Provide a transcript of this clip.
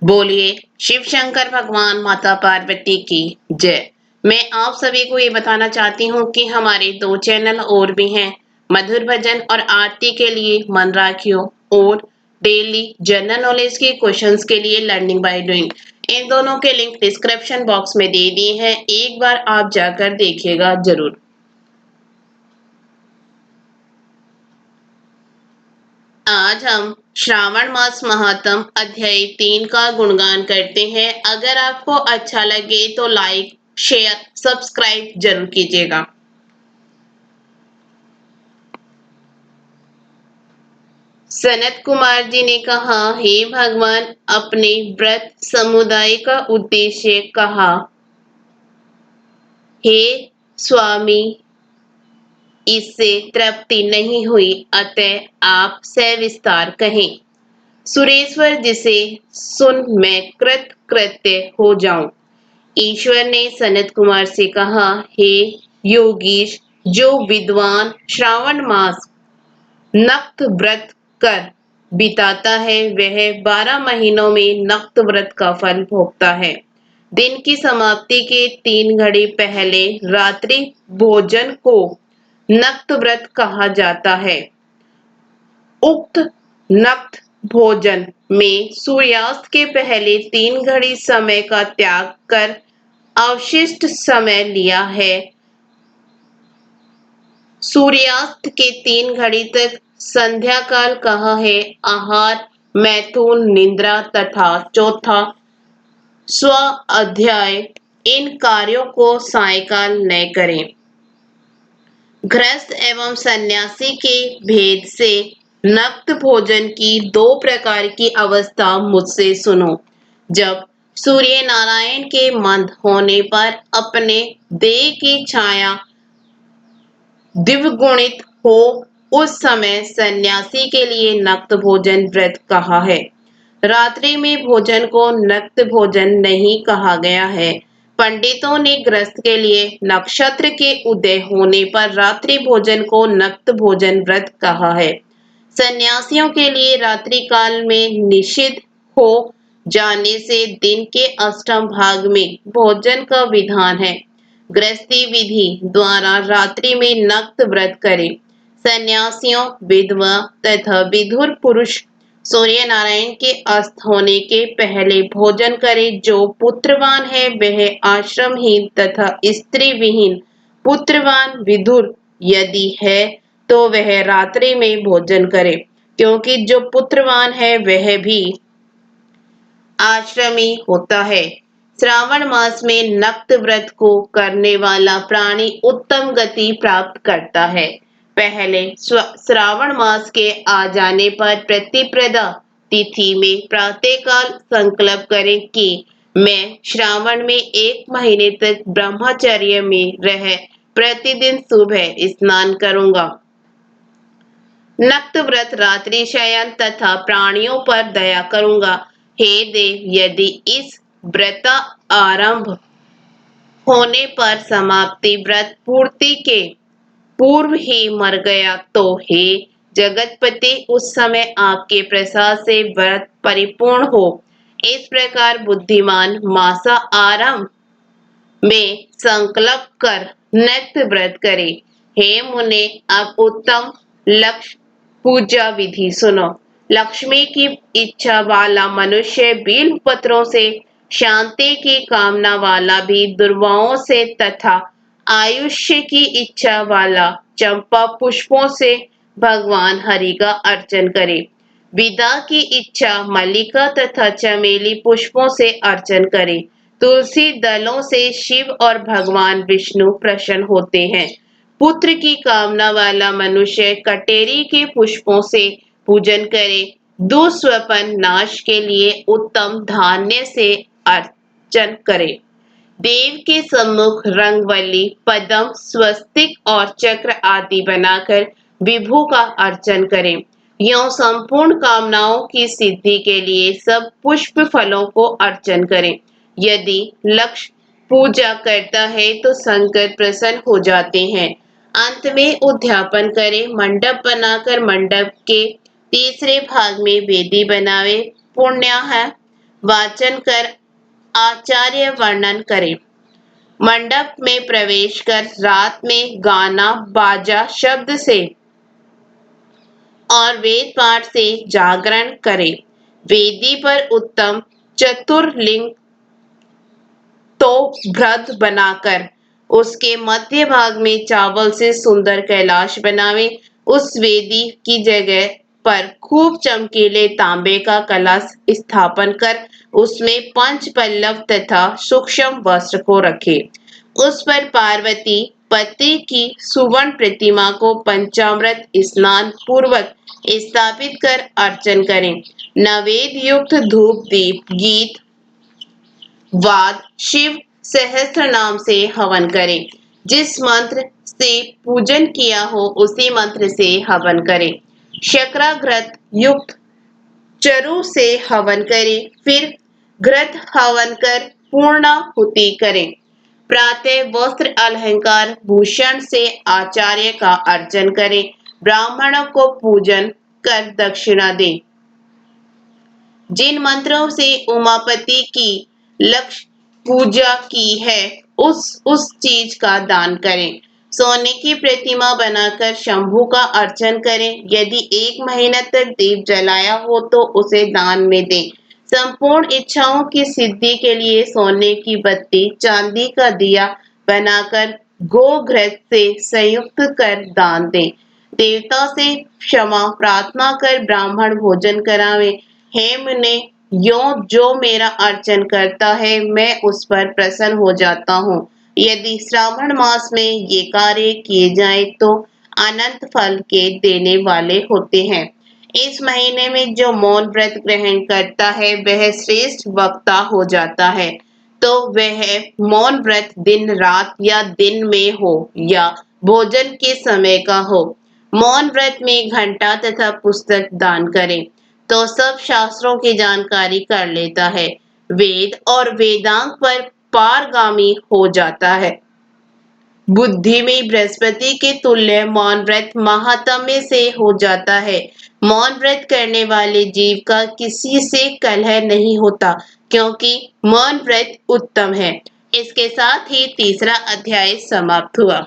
बोलिए शिव शंकर भगवान माता पार्वती की जय। मैं आप सभी को ये बताना चाहती हूँ कि हमारे 2 चैनल और भी हैं। मधुर भजन और आरती के लिए मन राखियो और डेली जनरल नॉलेज के क्वेश्चंस के लिए लर्निंग बाय डूइंग। इन दोनों के लिंक डिस्क्रिप्शन बॉक्स में दे दिए हैं, एक बार आप जाकर देखिएगा जरूर। आज हम श्रावण मास महात्म अध्याय 3 का गुणगान करते हैं। अगर आपको अच्छा लगे तो लाइक शेयर सब्सक्राइब जरूर कीजिएगा। सनत कुमार जी ने कहा, हे भगवान, अपने व्रत समुदाय का उद्देश्य कहा। हे स्वामी, इससे तृप्ति नहीं हुई, अतः आप सविस्तार कहें। सुरेश्वर, जिसे सुन मैं कृत कृत्य हो जाऊं। ईश्वर ने सनत कुमार से कहा, हे योगीश, जो विद्वान श्रावण मास नक्त व्रत कर बिताता है वह 12 महीनों में नक्त व्रत का फल भोगता है। दिन की समाप्ति के 3 घड़ी पहले रात्रि भोजन को नक्त व्रत कहा जाता है। उक्त नक्त भोजन में सूर्यास्त के पहले 3 घड़ी समय का त्याग कर अवशिष्ट समय लिया है। सूर्यास्त के 3 घड़ी तक संध्या काल कहा है। आहार, मैथुन, निद्रा तथा चौथा स्व अध्याय, इन कार्यों को सायकाल न करें। गृहस्थ एवं सन्यासी के भेद से नक्त भोजन की 2 प्रकार की अवस्था मुझसे सुनो। जब सूर्य नारायण के मंद होने पर अपने देह की छाया दिव्यगुणित हो, उस समय सन्यासी के लिए नक्त भोजन व्रत कहा है। रात्रि में भोजन को नक्त भोजन नहीं कहा गया है। पंडितों ने गृहस्थ के लिए नक्षत्र के उदय होने पर रात्रि भोजन को नक्त भोजन व्रत कहा है। सन्यासियों के लिए रात्रि काल में निषिद्ध हो जाने से दिन के अष्टम भाग में भोजन का विधान है। गृहस्थी विधि द्वारा रात्रि में नक्त व्रत करें। सन्यासियों, विधवा तथा विधुर पुरुष सूर्य नारायण के अस्त होने के पहले भोजन करे। जो पुत्रवान है वह आश्रमहीन तथा स्त्री विहीन पुत्रवान विधुर यदि है तो वह रात्रि में भोजन करे, क्योंकि जो पुत्रवान है वह भी आश्रमी होता है। श्रावण मास में नक्त व्रत को करने वाला प्राणी उत्तम गति प्राप्त करता है। पहले श्रावण मास के आ जाने पर प्रतिप्रदा तिथि में प्रातःकाल संकल्प करें कि मैं श्रावण में 1 महीने तक ब्रह्मचर्य में रह प्रतिदिन सुबह स्नान करूंगा। नक्त व्रत रात्रि शयन तथा प्राणियों पर दया करूंगा। हे देव, यदि इस व्रत आरंभ होने पर समाप्ति व्रत पूर्ति के पूर्व ही मर गया तो हे जगतपति, उस समय आपके प्रसाद से व्रत परिपूर्ण हो। इस प्रकार बुद्धिमान मासा आरंभ में संकल्प कर नक्त व्रत करे। हे मुने, अब उत्तम लक्ष्य पूजा विधि सुनो। लक्ष्मी की इच्छा वाला मनुष्य बिल्व पत्रों से, शांति की कामना वाला भी दुर्वाओं से तथा आयुष्य की इच्छा वाला चंपा पुष्पों से भगवान हरि का अर्चन करे। विदा की इच्छा मल्लिका तथा चमेली पुष्पों से अर्चन करे। तुलसी दलों से शिव और भगवान विष्णु प्रसन्न होते हैं। पुत्र की कामना वाला मनुष्य कटेरी के पुष्पों से पूजन करे। दुष्स्वप्न नाश के लिए उत्तम धान्य से अर्चन करे। देव के सम्मुख रंगवल्ली, पद्म, स्वस्तिक और चक्र आदि बनाकर विभु का अर्चन करें। यों संपूर्ण कामनाओं की सिद्धि के लिए सब पुष्प फलों को अर्चन करें। यदि लक्ष्य पूजा करता है तो शंकर प्रसन्न हो जाते हैं। अंत में उद्यापन करें। मंडप बनाकर मंडप के तीसरे भाग में वेदी बनावे। पुण्य है वाचन कर आचार्य वर्णन करें। मंडप में प्रवेश कर रात में गाना बाजा शब्द से और वेद पाठ से जागरण करें। वेदी पर उत्तम चतुर्लिंग तो भ्रद बनाकर उसके मध्य भाग में चावल से सुंदर कैलाश बनावे। उस वेदी की जगह पर खूब चमकीले तांबे का कलश स्थापन कर उसमें पंच पल्लव तथा सूक्ष्म वस्त्र को रखे। उस पर पार्वती पति की सुवर्ण प्रतिमा को पंचामृत स्नान पूर्वक स्थापित कर अर्चन करें। नवेद युक्त धूप दीप गीत वाद शिव सहस्त्र नाम से हवन करें। जिस मंत्र से पूजन किया हो उसी मंत्र से हवन करें। शक्राघृत युक्त चरु से हवन करें। फिर घृत हवन कर पूर्णाहुति करें। प्रातः वस्त्र अलंकार भूषण से आचार्य का अर्चन करें। ब्राह्मणों को पूजन कर दक्षिणा दें। जिन मंत्रों से उमापति की लक्ष्य पूजा की है उस चीज का दान करें। सोने की प्रतिमा बनाकर शंभू का अर्चन करें। यदि 1 महीना तक दीप जलाया हो तो उसे दान में दें। संपूर्ण इच्छाओं की सिद्धि के लिए सोने की बत्ती चांदी का दिया बनाकर गोघृत से संयुक्त कर दान दें। देवता से क्षमा प्रार्थना कर ब्राह्मण भोजन करावे। हे मुने, यो जो मेरा अर्चन करता है मैं उस पर प्रसन्न हो जाता हूँ। यदि श्रावण मास में ये कार्य किए जाए तो अनंत फल के देने वाले होते हैं। इस महीने में जो मौन व्रत ग्रहण करता है वह श्रेष्ठ वक्ता हो जाता है। तो वह मौन व्रत दिन रात या दिन में हो या भोजन के समय का हो। मौन व्रत में घंटा तथा पुस्तक दान करें तो सब शास्त्रों की जानकारी कर लेता है। वेद और वेदांग पर पारगामी हो जाता है। बुद्धि में बृहस्पति के तुल्य मौन व्रत महात्म्य से हो जाता है। मौन व्रत करने वाले जीव का किसी से कलह नहीं होता क्योंकि मौन व्रत उत्तम है। इसके साथ ही तीसरा अध्याय समाप्त हुआ।